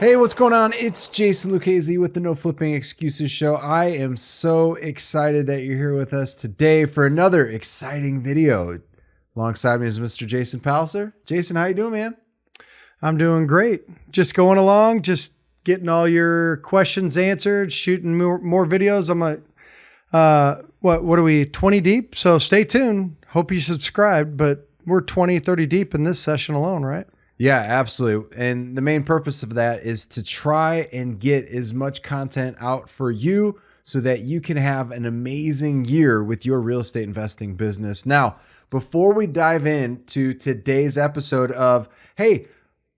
Hey, what's going on? It's Jason Lucchese with the No Flipping Excuses Show. I am so excited that you're here with us today for another exciting video. Alongside me is Mr. Jason Palliser. Jason, how you doing, man? I'm doing great. Just going along, just getting all your questions answered, shooting more videos. I'm like, what are we, 20 deep? So stay tuned. Hope you subscribed, but we're 20, 30 deep in this session alone, right? Yeah, absolutely. And the main purpose of that is to try and get as much content out for you so that you can have an amazing year with your real estate investing business. Now, before we dive into today's episode of, hey,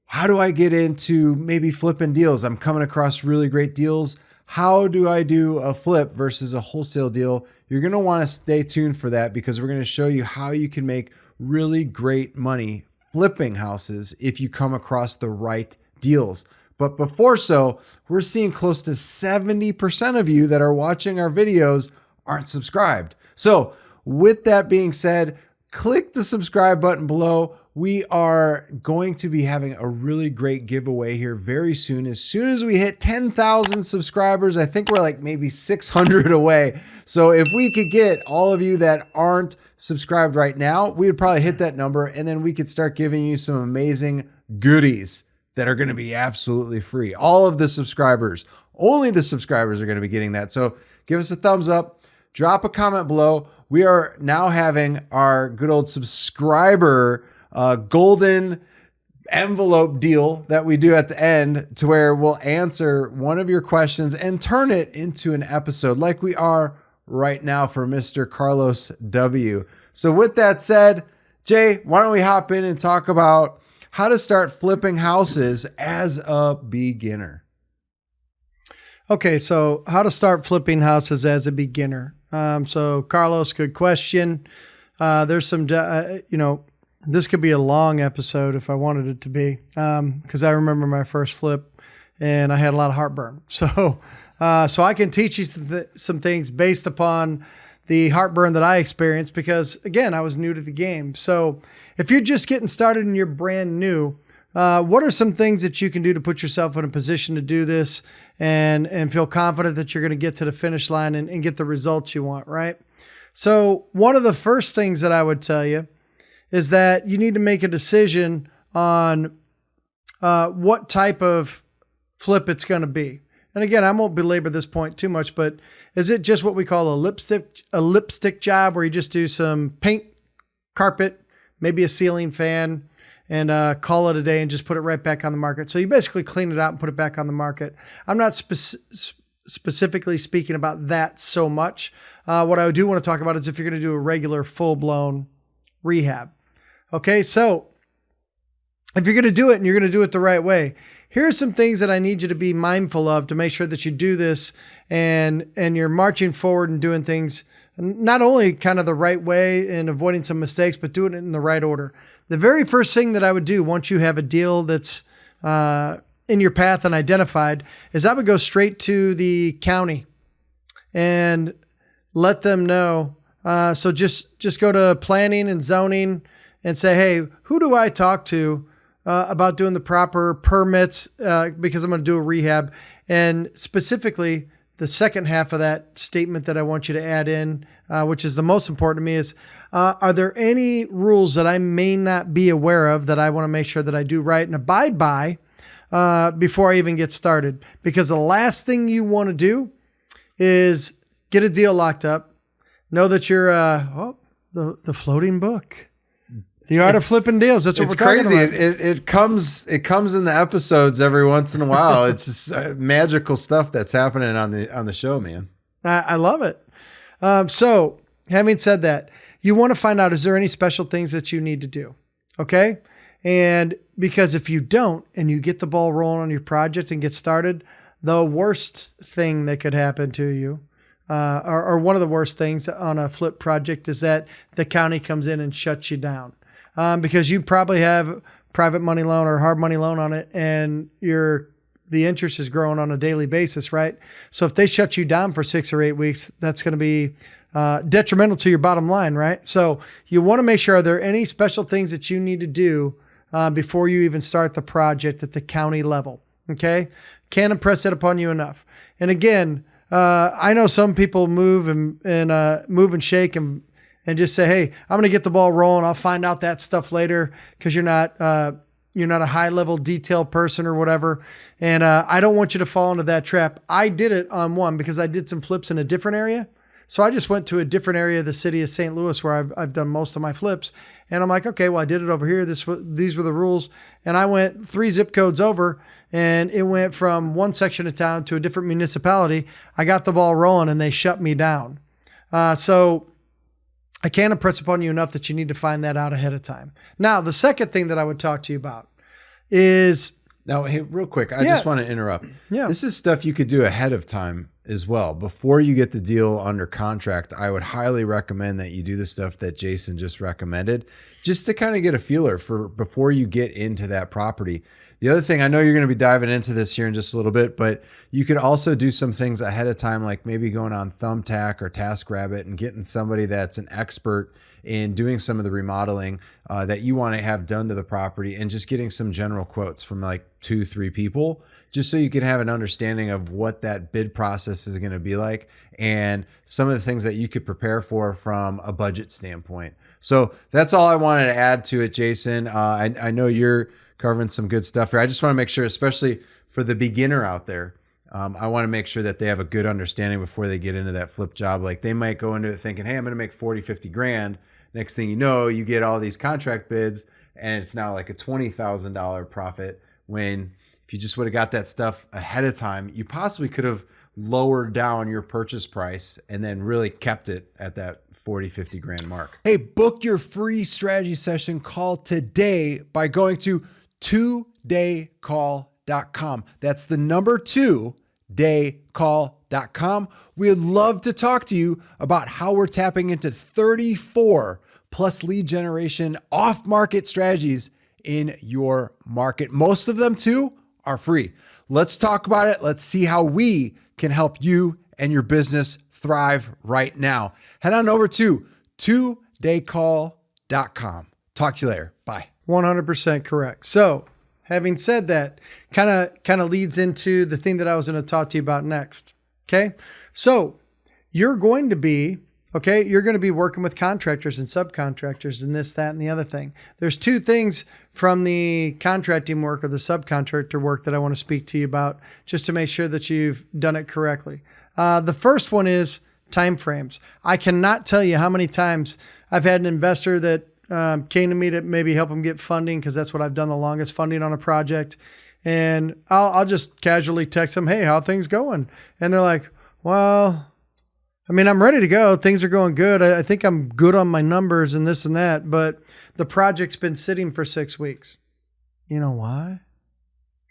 how do I get into maybe flipping deals? I'm coming across really great deals. How do I do a flip versus a wholesale deal? You're going to want to stay tuned for that because we're going to show you how you can make really great money flipping houses if you come across the right deals. But before so, we're seeing close to 70% of you that are watching our videos aren't subscribed. So with that being said, click the subscribe button below. We are going to be having a really great giveaway here very soon. As soon as we hit 10,000 subscribers, I think we're like maybe 600 away. So if we could get all of you that aren't subscribed right now, we would probably hit that number and then we could start giving you some amazing goodies that are going to be absolutely free. All of the subscribers, only the subscribers are going to be getting that. So give us a thumbs up, drop a comment below. We are now having our good old subscriber golden envelope deal that we do at the end to where we'll answer one of your questions and turn it into an episode like we are right now for Mr. Carlos W. So with that said, Jay, why don't we hop in and talk about how to start flipping houses as a beginner? Okay, so how to start flipping houses as a beginner. So Carlos, good question. There's some, this could be a long episode if I wanted it to be, because I remember my first flip and I had a lot of heartburn. So I can teach you some things based upon the heartburn that I experienced because, again, I was new to the game. So if you're just getting started and you're brand new, what are some things that you can do to put yourself in a position to do this and feel confident that you're going to get to the finish line and get the results you want, right? So one of the first things that I would tell you is that you need to make a decision on what type of flip it's going to be. And again, I won't belabor this point too much, but is it just what we call a lipstick job where you just do some paint, carpet, maybe a ceiling fan, and call it a day and just put it right back on the market? So you basically clean it out and put it back on the market. I'm not specifically speaking about that so much. What I do want to talk about is if you're going to do a regular full-blown rehab. Okay, so if you're going to do it and you're going to do it the right way, here are some things that I need you to be mindful of to make sure that you do this and you're marching forward and doing things not only kind of the right way and avoiding some mistakes, but doing it in the right order. The very first thing that I would do once you have a deal that's in your path and identified is I would go straight to the county and let them know. So just go to planning and zoning and say, hey, who do I talk to about doing the proper permits because I'm going to do a rehab? And specifically, the second half of that statement that I want you to add in, which is the most important to me, is are there any rules that I may not be aware of that I want to make sure that I do right and abide by before I even get started? Because the last thing you want to do is get a deal locked up. Know that you're the floating book. The art of flipping deals. That's what we're talking about. It comes in the episodes every once in a while. It's just magical stuff that's happening on the show, man. I love it. So having said that, you want to find out, is there any special things that you need to do? Okay. And because if you don't, and you get the ball rolling on your project and get started, the worst thing that could happen to you, or one of the worst things on a flip project, is that the county comes in and shuts you down. Because you probably have private money loan or hard money loan on it and the interest is growing on a daily basis, right? So if they shut you down for 6 or 8 weeks, that's going to be detrimental to your bottom line, right? So you want to make sure, are there any special things that you need to do before you even start the project at the county level? Okay. Can't impress it upon you enough. And again, I know some people move and shake and just say, hey, I'm going to get the ball rolling. I'll find out that stuff later because you're not a high level detail person or whatever. And I don't want you to fall into that trap. I did it on one because I did some flips in a different area. So I just went to a different area of the city of St. Louis where I've done most of my flips. And I'm like, okay, well, I did it over here. These were the rules. And I went 3 zip codes over, and it went from one section of town to a different municipality. I got the ball rolling and they shut me down. So I can't impress upon you enough that you need to find that out ahead of time. Now, the second thing that I would talk to you about is... Now, hey, real quick, I just want to interrupt. Yeah. This is stuff you could do ahead of time as well. Before you get the deal under contract, I would highly recommend that you do the stuff that Jason just recommended, just to kind of get a feeler for before you get into that property. The other thing, I know you're going to be diving into this here in just a little bit, but you could also do some things ahead of time, like maybe going on Thumbtack or TaskRabbit and getting somebody that's an expert in doing some of the remodeling that you want to have done to the property, and just getting some general quotes from like 2-3 people, just so you can have an understanding of what that bid process is going to be like and some of the things that you could prepare for from a budget standpoint. So that's all I wanted to add to it, Jason. I know you're covering some good stuff here. I just want to make sure, especially for the beginner out there, I want to make sure that they have a good understanding before they get into that flip job. Like, they might go into it thinking, hey, I'm going to make 40, 50 grand. Next thing you know, you get all these contract bids and it's now like a $20,000 profit, when if you just would have got that stuff ahead of time, you possibly could have lowered down your purchase price and then really kept it at that 40, 50 grand mark. Hey, book your free strategy session call today by going to 2daycall.com. That's the number 2daycall.com. We'd love to talk to you about how we're tapping into 34 plus lead generation off-market strategies in your market. Most of them too are free. Let's talk about it. Let's see how we can help you and your business thrive right now. Head on over to 2daycall.com. Talk to you later. Bye. 100% correct. So having said that, kind of leads into the thing that I was going to talk to you about next. Okay. So you're going to be working with contractors and subcontractors and this, that, and the other thing. There's 2 things from the contracting work or the subcontractor work that I want to speak to you about, just to make sure that you've done it correctly. The first one is timeframes. I cannot tell you how many times I've had an investor that came to me to maybe help them get funding, because that's what I've done the longest, funding on a project. And I'll just casually text them, hey, how are things going? And they're like, well, I mean, I'm ready to go. Things are going good. I think I'm good on my numbers and this and that, but the project's been sitting for 6 weeks. You know why?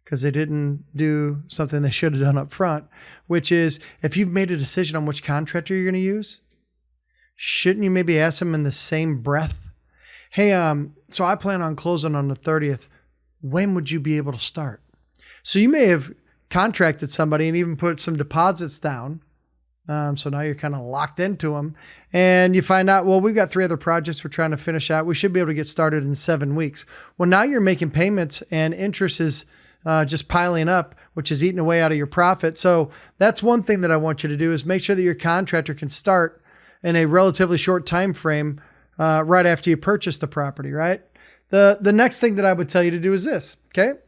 Because they didn't do something they should have done up front, which is, if you've made a decision on which contractor you're going to use, shouldn't you maybe ask them in the same breath, hey, so I plan on closing on the 30th. When would you be able to start? So you may have contracted somebody and even put some deposits down. So now you're kind of locked into them, and you find out, well, we've got 3 other projects we're trying to finish out. We should be able to get started in 7 weeks. Well, now you're making payments and interest is just piling up, which is eating away out of your profit. So that's one thing that I want you to do, is make sure that your contractor can start in a relatively short time frame right after you purchase the property, right? The next thing that I would tell you to do is this, okay?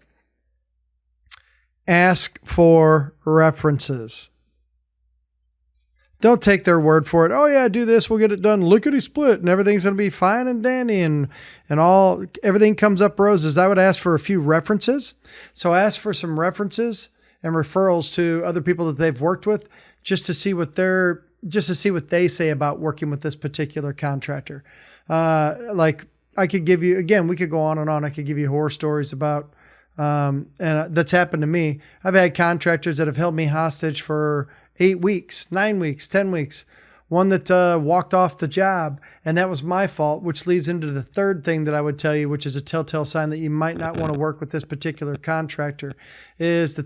Ask for references. Don't take their word for it. Oh yeah, do this, we'll get it done. Lickety split, and everything's going to be fine and dandy, and everything comes up roses. I would ask for a few references. So ask for some references and referrals to other people that they've worked with, just to see what they say about working with this particular contractor. Like, I could give you, again, we could go on and on. I could give you horror stories about, and that's happened to me. I've had contractors that have held me hostage for 8 weeks, 9 weeks, 10 weeks. One that walked off the job, and that was my fault, which leads into the third thing that I would tell you, which is a telltale sign that you might not want to work with this particular contractor. Don't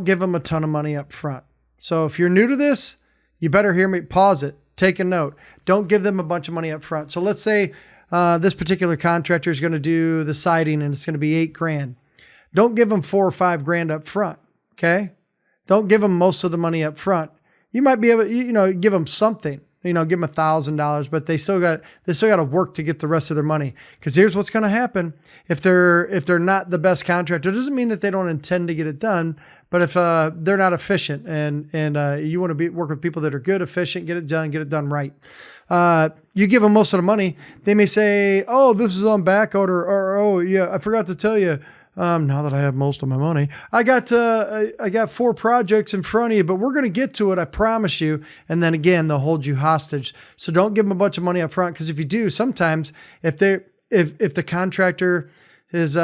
give them a ton of money up front. So if you're new to this, you better hear me. Pause it. Take a note. Don't give them a bunch of money up front. So let's say this particular contractor is going to do the siding and it's going to be $8,000. Don't give them $4,000 or $5,000 up front. Okay. Don't give them most of the money up front. You might be able, give them something, give them $1,000, but they still got to work to get the rest of their money. Because here's what's going to happen. If they're not the best contractor, it doesn't mean that they don't intend to get it done, but if they're not efficient and you want to work with people that are good, efficient, get it done right. You give them most of the money. They may say, oh, this is on back order, or oh yeah, I forgot to tell you. Now that I have most of my money, I got 4 projects in front of you, but we're going to get to it. I promise you. And then again, they'll hold you hostage. So don't give them a bunch of money up front. Cause if you do, sometimes if the contractor is,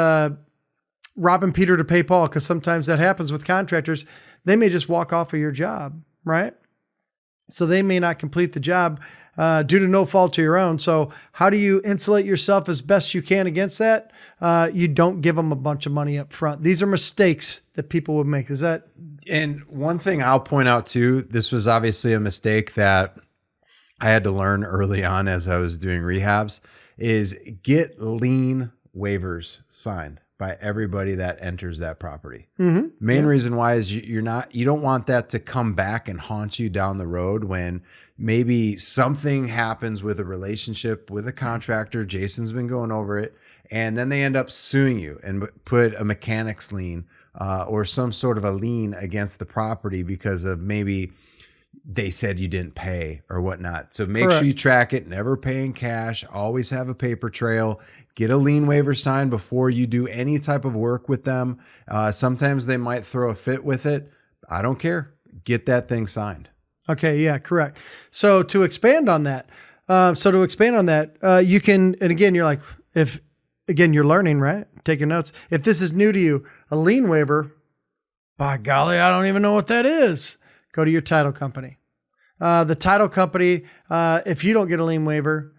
robbing Peter to pay Paul, cause sometimes that happens with contractors, they may just walk off of your job. Right. So they may not complete the job, due to no fault of your own. So how do you insulate yourself as best you can against that? You don't give them a bunch of money up front. These are mistakes that people would make. Is that? And one thing I'll point out too, this was obviously a mistake that I had to learn early on as I was doing rehabs, is get lien waivers signed by everybody that enters that property. Mm-hmm. Main reason why is you don't want that to come back and haunt you down the road when maybe something happens with a relationship with a contractor. Jason's been going over it, and then they end up suing you and put a mechanic's lien or some sort of a lien against the property because of maybe they said you didn't pay or whatnot. So make sure you track it, never pay in cash, always have a paper trail. Get a lien waiver signed before you do any type of work with them. Sometimes they might throw a fit with it. I don't care. Get that thing signed. Okay. Yeah, correct. So to expand on that, you can, and again, you're like, you're learning, right? Taking notes. If this is new to you, a lien waiver, by golly, I don't even know what that is. Go to your title company. The title company, if you don't get a lien waiver,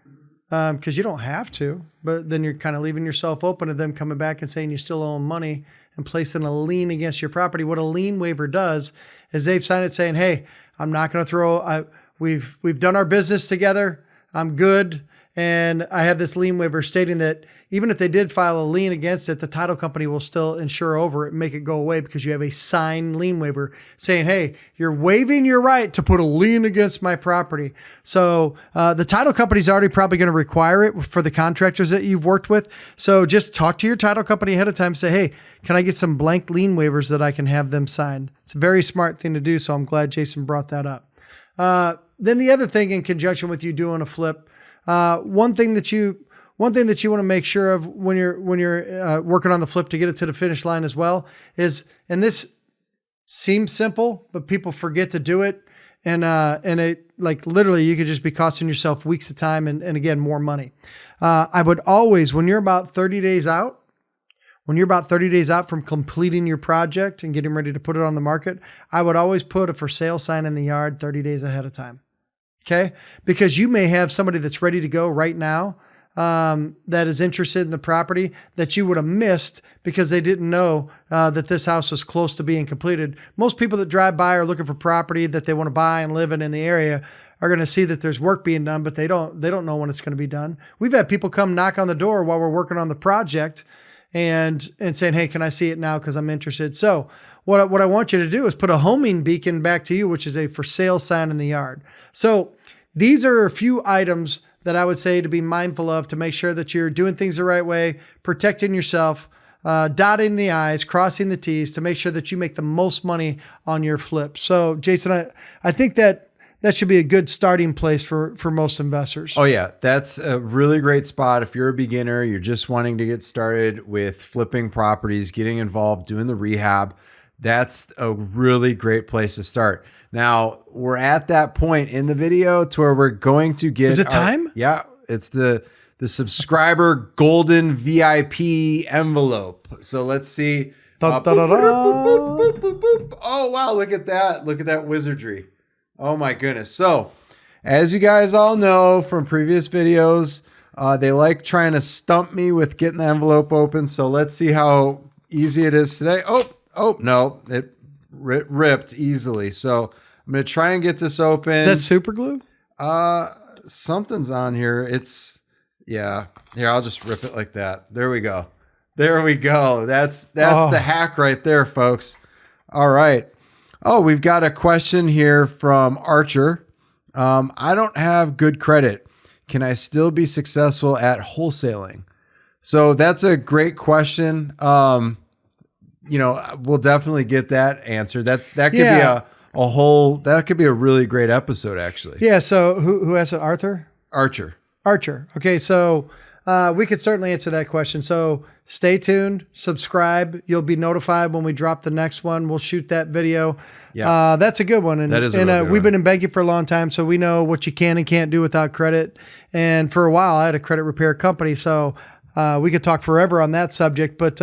because you don't have to, but then you're kind of leaving yourself open to them coming back and saying you still owe them money and placing a lien against your property. What a lien waiver does is they've signed it saying, hey, I'm not going to we've done our business together. I'm good. And I have this lien waiver stating that even if they did file a lien against it, the title company will still insure over it and make it go away because you have a signed lien waiver saying, hey, you're waiving your right to put a lien against my property. So the title company's already probably going to require it for the contractors that you've worked with. So just talk to your title company ahead of time. Say, hey, can I get some blank lien waivers that I can have them signed? It's a very smart thing to do. So I'm glad Jason brought that up. Then the other thing in conjunction with you doing a flip, one thing that you want to make sure of when you're working on the flip to get it to the finish line as well is, and this seems simple, but people forget to do it. And it, like, literally you could just be costing yourself weeks of time and again, more money. I would always, when you're about 30 days out from completing your project and getting ready to put it on the market, I would always put a for sale sign in the yard 30 days ahead of time. Okay. Because you may have somebody that's ready to go right now, that is interested in the property that you would have missed because they didn't know, that this house was close to being completed. Most people that drive by are looking for property that they want to buy and live in the area are going to see that there's work being done, but they don't know when it's going to be done. We've had people come knock on the door while we're working on the project and saying, hey, can I see it now? Cause I'm interested. So what I want you to do is put a homing beacon back to you, which is a for sale sign in the yard. So these are a few items that I would say to be mindful of to make sure that you're doing things the right way, protecting yourself, dotting the I's, crossing the T's to make sure that you make the most money on your flip. So Jason, I think that should be a good starting place for most investors. Oh yeah. That's a really great spot. If you're a beginner, you're just wanting to get started with flipping properties, getting involved, doing the rehab, that's a really great place to start. Now we're at that point in the video to where we're going to get. Is it time? Yeah. It's the subscriber golden VIP envelope. So let's see. Oh, wow. Look at that. Look at that wizardry. Oh my goodness. So as you guys all know from previous videos, they like trying to stump me with getting the envelope open. So let's see how easy it is today. Oh no, it ripped easily. So I'm going to try and get this open. Is that super glue? Something's on here. It's Yeah. Here, I'll just rip it like that. There we go. There we go. That's the hack right there, folks. All right. Oh, we've got a question here from Archer. I don't have good credit. Can I still be successful at wholesaling? So that's a great question. We'll definitely get that answered. That could be that could be a really great episode, actually. Yeah. So who asked it? Arthur? Archer. Okay. So we could certainly answer that question. So stay tuned, subscribe. You'll be notified when we drop the next one. We'll shoot that video. Yeah. That's a good one. And, that is a really good we've one. been in banking for a long time, so we know what you can and can't do without credit. And for a while, I had a credit repair company, so we could talk forever on that subject, but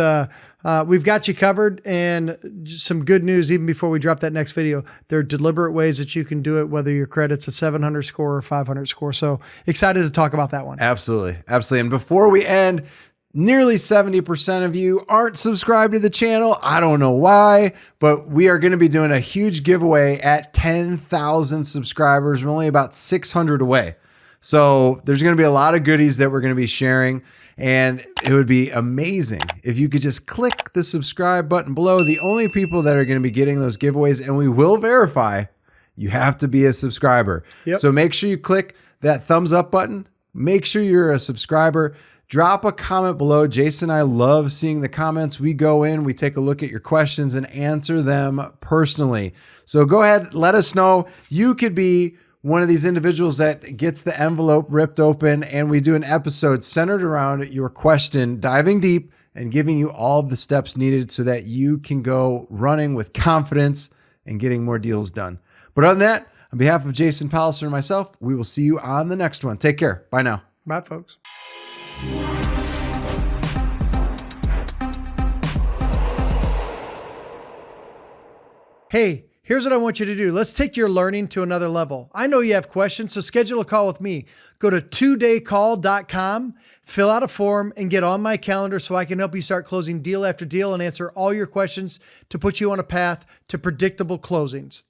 we've got you covered. And some good news, even before we drop that next video, there are deliberate ways that you can do it, whether your credit's a 700 score or 500 score. So excited to talk about that one. Absolutely. Absolutely. And before we end, nearly 70% of you aren't subscribed to the channel. I don't know why, but we are going to be doing a huge giveaway at 10,000 subscribers. We're only about 600 away. So there's going to be a lot of goodies that we're going to be sharing. And it would be amazing if you could just click the subscribe button below. The only people that are going to be getting those giveaways, and we will verify, you have to be a subscriber. Yep. So make sure you click that thumbs up button. Make sure you're a subscriber. Drop a comment below. Jason and I love seeing the comments. We go in, we take a look at your questions and answer them personally. So go ahead, let us know. You could be one of these individuals that gets the envelope ripped open, and we do an episode centered around your question, diving deep and giving you all of the steps needed so that you can go running with confidence and getting more deals done. But other than that, on behalf of Jason Palliser and myself, we will see you on the next one. Take care. Bye now. Bye, folks. Hey, here's what I want you to do. Let's take your learning to another level. I know you have questions, so schedule a call with me. Go to todaycall.com, fill out a form, and get on my calendar so I can help you start closing deal after deal and answer all your questions to put you on a path to predictable closings.